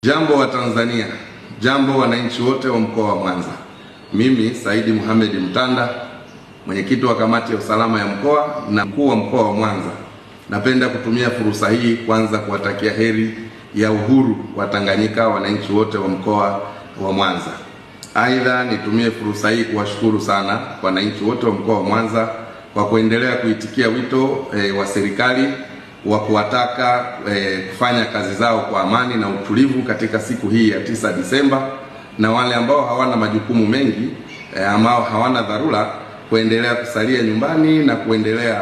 Jambo wa Tanzania, jambo wananchi wote wa mkoa wa Mwanza. Mimi Saidi Mohamed Mtanda, mwenyekiti wa kamati ya usalama ya mkoa na mkuu wa mkoa wa Mwanza, napenda kutumia fursa hii kwanza kuwatakia heri ya uhuru wa Tanganyika wananchi wote wa mkoa wa Mwanza. Aidha, nitumie fursa hii kuwashukuru sana wananchi wote wa mkoa wa Mwanza kwa kuendelea kuitikia wito wa serikali wa kuwataka kufanya kazi zao kwa amani na utulivu katika siku hii ya 9 Disemba, na wale ambao hawana majukumu mengi ambao hawana dharura kuendelea kusalia nyumbani na kuendelea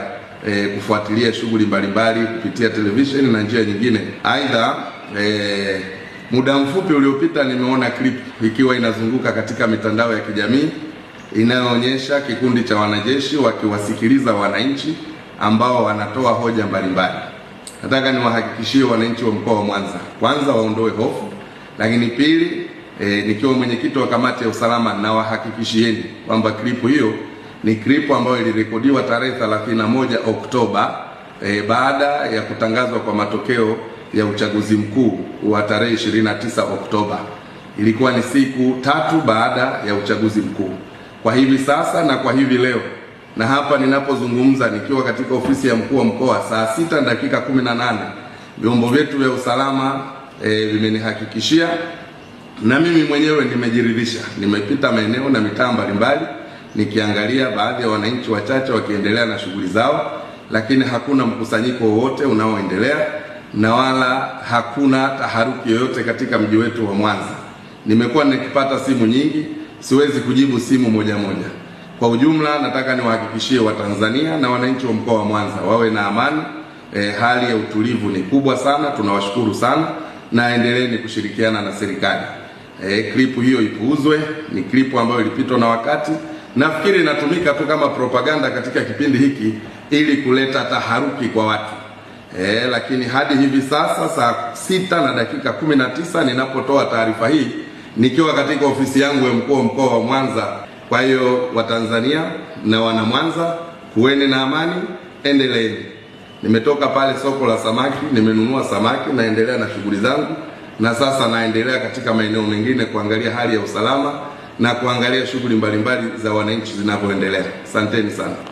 kufuatilia shughuli mbalimbali kupitia televisheni na njia nyingine. Aidha, muda mfupi uliopita nimeona clip ikiwa inazunguka katika mitandao ya kijamii inayoonyesha kikundi cha wanajeshi wakiwasikiliza wananchi ambao wanatoa hoja mbalimbali. Nataka niwahakikishie wananchi wa mkoa wa Mwanza, kwanza waondoe hofu, lakini pili, nikiwa mwenyekiti wa kamati ya usalama na wahakikishieni kwamba klipu hiyo ni klipu ambayo ilirekodiwa tarehe 31 Oktoba baada ya kutangazwa kwa matokeo ya uchaguzi mkuu wa tarehe 29 Oktoba. Ilikuwa ni siku 3 baada ya uchaguzi mkuu. Kwa hivi sasa na kwa hivi leo na hapa ninapozungumza nikiwa katika ofisi ya mkuu wa mkoa, saa 6:18 vyombo vyetu vya usalama vimenihakikishia, na mimi mwenyewe nimejiridhisha. Nimepita maeneo na mitaa mbalimbali nikiangalia baadhi ya wananchi wachache wakiendelea na shughuli zao, lakini hakuna mkusanyiko wowote unaoendelea na wala hakuna taharuki yoyote katika mji wetu wa Mwanza. Nimekuwa nikipata simu nyingi, siwezi kujibu simu moja moja. Kwa ujumla, nataka niwahakikishie Watanzania na wananchi wa mkoa wa Mwanza wawe na amani. Hali ya utulivu ni kubwa sana, tunawashukuru sana, na endeleeni kushirikiana na serikali. Klipu hiyo ipuuzwe, ni klipu ambayo ilipitwa na wakati. Nafikiri inatumika tu kama propaganda katika kipindi hiki ili kuleta taharuki kwa watu. Lakini hadi hivi sasa saa 6:19 ninapotoa taarifa hii nikiwa katika ofisi yangu ya mkuu wa mkoa wa Mwanza. Kwa hiyo Watanzania na wana Mwanza, kuweni na amani, endeleeni. Nimetoka pale soko la samaki, nimenunua samaki, naendelea na shughuli zangu, na sasa naendelea katika maeneo mengine kuangalia hali ya usalama na kuangalia shughuli mbalimbali za wananchi zinavyoendelea. Asanteni sana.